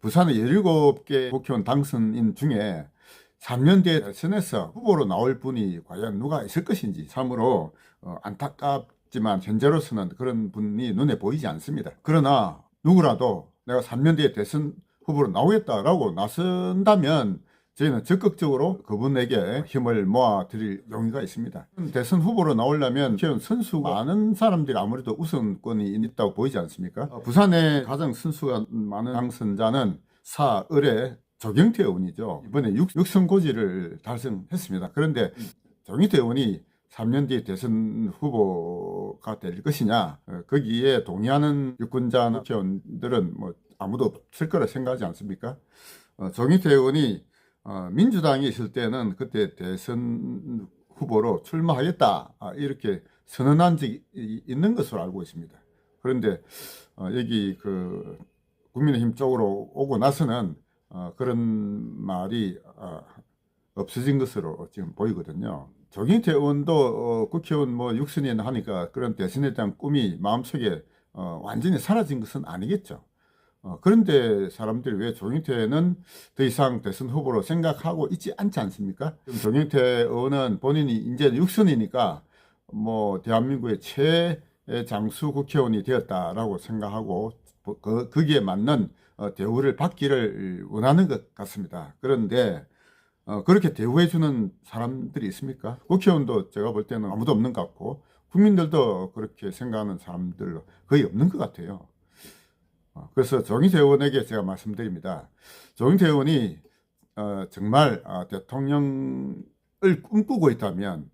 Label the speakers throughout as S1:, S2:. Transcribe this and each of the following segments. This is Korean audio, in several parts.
S1: 부산의 17개 국회의원 당선인 중에 3년 뒤에 대선에서 후보로 나올 분이 과연 누가 있을 것인지 참으로 안타깝지만 현재로서는 그런 분이 눈에 보이지 않습니다. 그러나 누구라도 내가 3년 뒤에 대선 후보로 나오겠다라고 나선다면 저희는 적극적으로 그분에게 힘을 모아드릴 용의가 있습니다. 대선 후보로 나오려면 국회의원 선수가 많은 사람들이 아무래도 우선권이 있다고 보이지 않습니까? 부산의 가장 선수가 많은 당선자는 사을의 조경태 의원이죠. 이번에 육선고지를 달성했습니다. 그런데 조경태 의원이 3년 뒤에 대선 후보가 될 것이냐, 거기에 동의하는 유권자 국회의원들은 뭐 아무도 없을 거라 생각하지 않습니까? 조경태 의원이 민주당이 있을 때는 그때 대선 후보로 출마하겠다 이렇게 선언한 적이 있는 것으로 알고 있습니다. 그런데 여기 그 국민의힘 쪽으로 오고 나서는 그런 말이 없어진 것으로 지금 보이거든요. 조경태 의원도 국회의원 뭐 6선이나 하니까 그런 대선에 대한 꿈이 마음속에 완전히 사라진 것은 아니겠죠. 그런데 사람들이 왜 조경태는 더 이상 대선 후보로 생각하고 있지 않지 않습니까? 조경태 의원은 본인이 이제 6선이니까 뭐 대한민국의 최장수 국회의원이 되었다라고 생각하고 거기에 맞는 대우를 받기를 원하는 것 같습니다. 그런데 그렇게 대우해주는 사람들이 있습니까? 국회의원도 제가 볼 때는 아무도 없는 것 같고 국민들도 그렇게 생각하는 사람들 거의 없는 것 같아요. 그래서 조경태 의원에게 제가 말씀드립니다. 조경태 의원이 정말 대통령을 꿈꾸고 있다면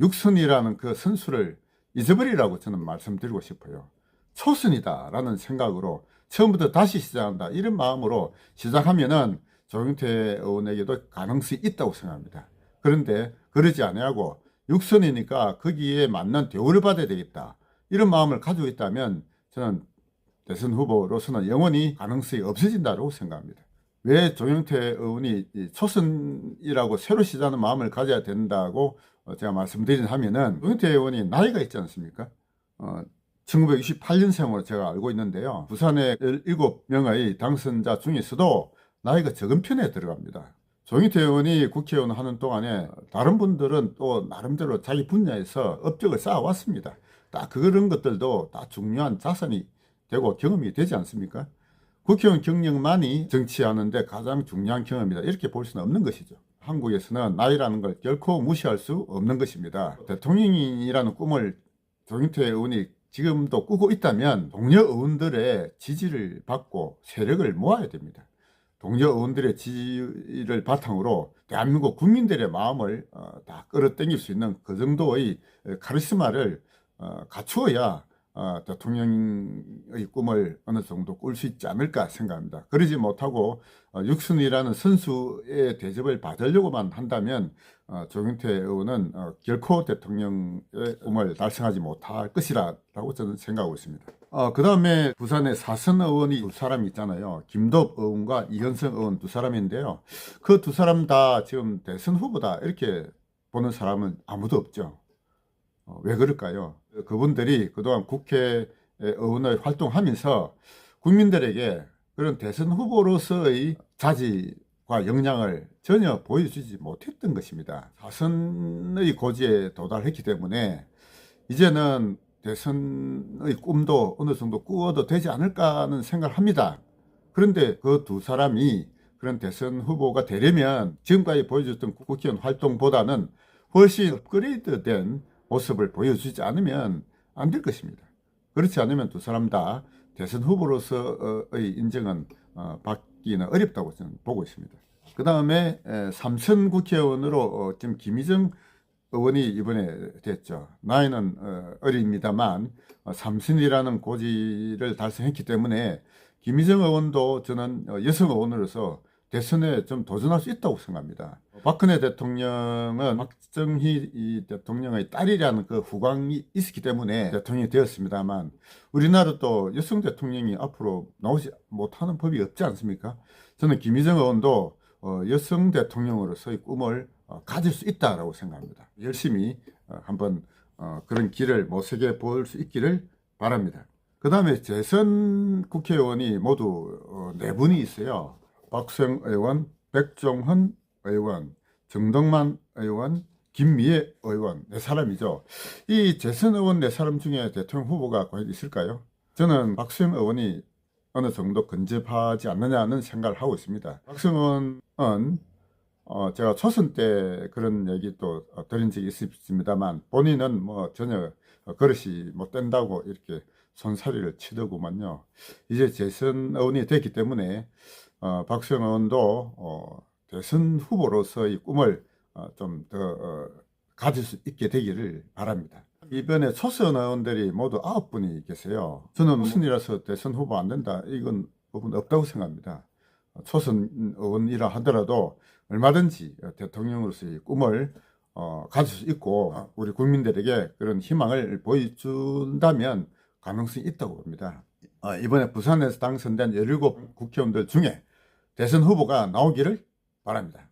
S1: 육선이라는 그 선수를 잊어버리라고 저는 말씀드리고 싶어요. 초선이다라는 생각으로 처음부터 다시 시작한다 이런 마음으로 시작하면은 조경태 의원에게도 가능성이 있다고 생각합니다. 그런데 그러지 아니하고 육선이니까 거기에 맞는 대우를 받아야 되겠다 이런 마음을 가지고 있다면 저는 대선 후보로서는 영원히 가능성이 없어진다고 생각합니다. 왜 조경태 의원이 초선이라고 새로 시작하는 마음을 가져야 된다고 제가 말씀드리는 하면은 조경태 의원이 나이가 있지 않습니까? 1968년생으로 제가 알고 있는데요. 부산의 17명의 당선자 중에서도 나이가 적은 편에 들어갑니다. 조경태 의원이 국회의원 하는 동안에 다른 분들은 또 나름대로 자기 분야에서 업적을 쌓아왔습니다. 딱 그런 것들도 다 중요한 자산이 되고 경험이 되지 않습니까? 국회의원 경력만이 정치하는데 가장 중요한 경험이다 이렇게 볼 수는 없는 것이죠. 한국에서는 나이라는 걸 결코 무시할 수 없는 것입니다. 대통령이라는 꿈을 조경태 의원이 지금도 꾸고 있다면 동료 의원들의 지지를 받고 세력을 모아야 됩니다. 동료 의원들의 지지를 바탕으로 대한민국 국민들의 마음을 다 끌어당길 수 있는 그 정도의 카리스마를 갖추어야 대통령의 꿈을 어느 정도 꿀 수 있지 않을까 생각합니다. 그러지 못하고 육순이라는 선수의 대접을 받으려고만 한다면 조경태 의원은 결코 대통령의 꿈을 달성하지 못할 것이라고 저는 생각하고 있습니다. 그 다음에 부산에 사선 의원이 두 사람이 있잖아요. 김도읍 의원과 이현성 의원 두 사람인데요. 그 두 사람 다 지금 대선 후보다 이렇게 보는 사람은 아무도 없죠. 왜 그럴까요? 그분들이 그동안 국회의원을 활동하면서 국민들에게 그런 대선 후보로서의 자질과 역량을 전혀 보여주지 못했던 것입니다. 사선의 고지에 도달했기 때문에 이제는 대선의 꿈도 어느 정도 꾸어도 되지 않을까 하는 생각을 합니다. 그런데 그 두 사람이 그런 대선 후보가 되려면 지금까지 보여줬던 국회의원 활동보다는 훨씬 업그레이드된 모습을 보여주지 않으면 안 될 것입니다. 그렇지 않으면 두 사람 다 대선 후보로서의 인정은 받기는 어렵다고 저는 보고 있습니다. 그 다음에 삼선 국회의원으로 지금 김희정 의원이 이번에 됐죠. 나이는 어립니다만 삼선이라는 고지를 달성했기 때문에 김희정 의원도 저는 여성 의원으로서 대선에 좀 도전할 수 있다고 생각합니다. 박근혜 대통령은 박정희 대통령의 딸이라는 그 후광이 있었기 때문에 대통령이 되었습니다만 우리나라 또 여성 대통령이 앞으로 나오지 못하는 법이 없지 않습니까? 저는 김희정 의원도 여성 대통령으로서의 꿈을 가질 수 있다고 생각합니다. 열심히 한번 그런 길을 모색해 볼 수 있기를 바랍니다. 그 다음에 재선 국회의원이 모두 4분이 있어요. 박수영 의원, 백종헌 의원, 정덕만 의원, 김미애 의원 4사람이죠. 이 재선 의원 4사람 중에 대통령 후보가 과연 있을까요? 저는 박수영 의원이 어느 정도 근접하지 않느냐는 생각을 하고 있습니다. 박수영 의원은 제가 초선 때 그런 얘기 또 드린 적이 있습니다만 본인은 뭐 전혀 그릇이 못 된다고 이렇게 손사리를 치더구만요. 이제 재선 의원이 됐기 때문에 박수영 의원도 대선 후보로서의 꿈을 좀 더 가질 수 있게 되기를 바랍니다. 이번에 초선 의원들이 모두 9분이 계세요. 저는 무슨 일이라서 대선 후보 안 된다, 이건 부분 없다고 생각합니다. 초선 의원이라 하더라도 얼마든지 대통령으로서의 꿈을 가질 수 있고 우리 국민들에게 그런 희망을 보여준다면 가능성이 있다고 봅니다. 이번에 부산에서 당선된 17 국회의원들 중에 대선 후보가 나오기를 바랍니다.